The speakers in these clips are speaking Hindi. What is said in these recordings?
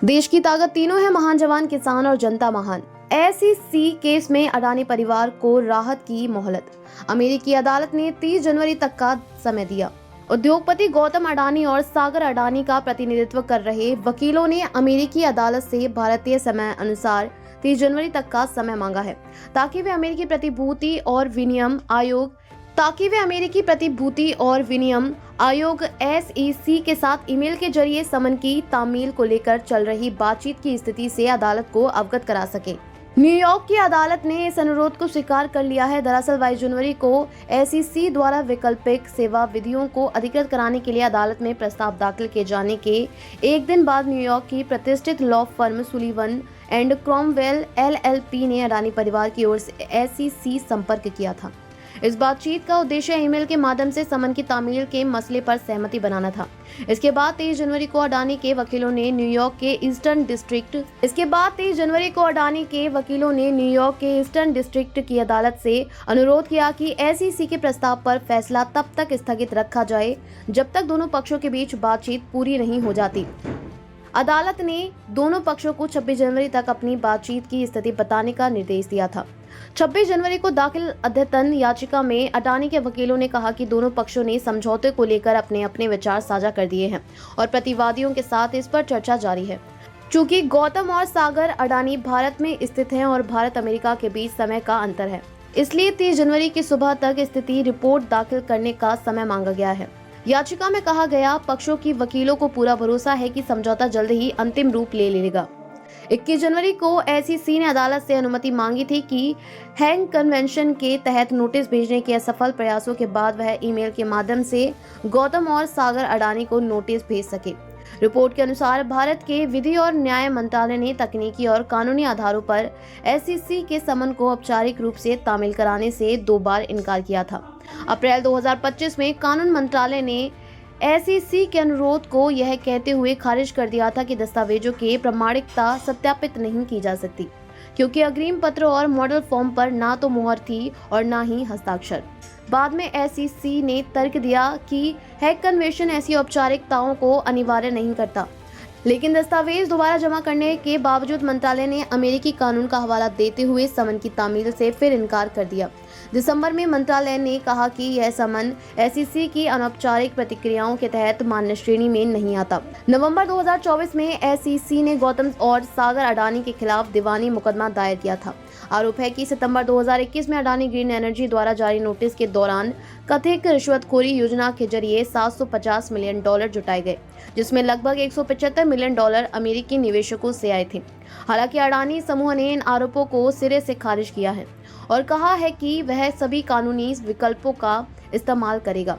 देश की ताकत तीनों है, महान जवान, किसान और जनता महान। SEC केस में अडानी परिवार को राहत की मोहलत। अमेरिकी अदालत ने 30 जनवरी तक का समय दिया। उद्योगपति गौतम अडानी और सागर अडानी का प्रतिनिधित्व कर रहे वकीलों ने अमेरिकी अदालत से भारतीय समय अनुसार 30 जनवरी तक का समय मांगा है ताकि वे अमेरिकी प्रतिभूति और विनियम आयोग SEC के साथ ईमेल के जरिए समन की तामील को लेकर चल रही बातचीत की स्थिति से अदालत को अवगत करा सके। न्यूयॉर्क की अदालत ने इस अनुरोध को स्वीकार कर लिया है। दरअसल 22 जनवरी को SEC द्वारा वैकल्पिक सेवा विधियों को अधिकृत कराने के लिए अदालत में प्रस्ताव दाखिल किए जाने के एक दिन बाद न्यूयॉर्क की प्रतिष्ठित law firm Sullivan and Cromwell LLP ने अडानी परिवार की ओर से SEC संपर्क किया था। इस बातचीत का उद्देश्य ईमेल के माध्यम से समन की तामील के मसले पर सहमति बनाना था। इसके बाद 23 जनवरी को अडानी के वकीलों ने न्यूयॉर्क के ईस्टर्न डिस्ट्रिक्ट की अदालत से अनुरोध किया कि SEC के प्रस्ताव पर फैसला तब तक स्थगित रखा जाए जब तक दोनों पक्षों के बीच बातचीत पूरी नहीं हो जाती। अदालत ने दोनों पक्षों को 26 जनवरी तक अपनी बातचीत की स्थिति बताने का निर्देश दिया था। 26 जनवरी को दाखिल अद्यतन याचिका में अडानी के वकीलों ने कहा कि दोनों पक्षों ने समझौते को लेकर अपने अपने विचार साझा कर दिए हैं और प्रतिवादियों के साथ इस पर चर्चा जारी है। चूंकि गौतम और सागर अडानी भारत में स्थित हैं और भारत अमेरिका के बीच समय का अंतर है, इसलिए 30 जनवरी की सुबह तक स्थिति रिपोर्ट दाखिल करने का समय मांगा गया है। याचिका में कहा गया, पक्षों की वकीलों को पूरा भरोसा है कि समझौता जल्द ही अंतिम रूप ले लेगा। 21 जनवरी को SEC ने अदालत से अनुमति मांगी थी कि हैग कन्वेंशन के तहत नोटिस भेजने के असफल प्रयासों के बाद वह ईमेल के माध्यम से गौतम और सागर अडानी को नोटिस भेज सके। रिपोर्ट के अनुसार भारत के विधि और न्याय मंत्रालय ने तकनीकी और कानूनी आधारों पर SEC के समन को औपचारिक रूप से तामील कराने से 2 बार इनकार किया था। अप्रैल 2025 में कानून मंत्रालय ने SEC के अनुरोध को यह कहते हुए खारिज कर दिया था कि दस्तावेजों की प्रामाणिकता सत्यापित नहीं की जा सकती, क्योंकि अग्रिम पत्र और मॉडल फॉर्म पर ना तो मुहर थी और ना ही हस्ताक्षर। बाद में SEC ने तर्क दिया कि हैग कन्वेंशन ऐसी औपचारिकताओं को अनिवार्य नहीं करता, लेकिन दस्तावेज दोबारा जमा करने के बावजूद मंत्रालय ने अमेरिकी कानून का हवाला देते हुए समन की तामील से फिर इनकार कर दिया। दिसंबर में मंत्रालय ने कहा कि यह समन SEC की अनौपचारिक प्रतिक्रियाओं के तहत मान्य श्रेणी में नहीं आता। नवंबर 2024 में SEC ने गौतम और सागर अडानी के खिलाफ दीवानी मुकदमा दायर किया था। आरोप है कि सितंबर 2021 में अडानी ग्रीन एनर्जी द्वारा जारी नोटिस के दौरान कथित रिश्वतखोरी योजना के जरिए $750 मिलियन जुटाए गए, जिसमें लगभग $175 मिलियन अमेरिकी निवेशकों से आए थे। हालांकि अडानी समूह ने इन आरोपों को सिरे से खारिज किया है और कहा है कि वह सभी कानूनी विकल्पों का इस्तेमाल करेगा।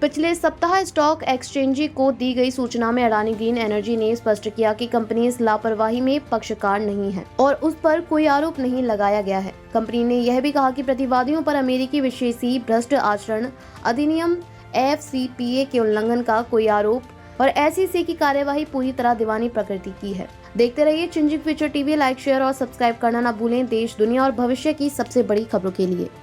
पिछले सप्ताह स्टॉक एक्सचेंज को दी गई सूचना में अडानी ग्रीन एनर्जी ने स्पष्ट किया कि कंपनी इस लापरवाही में पक्षकार नहीं है और उस पर कोई आरोप नहीं लगाया गया है। कंपनी ने यह भी कहा कि प्रतिवादियों पर अमेरिकी विदेशी भ्रष्ट आचरण अधिनियम FCPA के उल्लंघन का कोई आरोप और SEC की कार्यवाही पूरी तरह दीवानी प्रकृति की है। देखते रहिए changing future TV। Like, share और सब्सक्राइब करना ना भूलें। देश, दुनिया और भविष्य की सबसे बड़ी खबरों के लिए।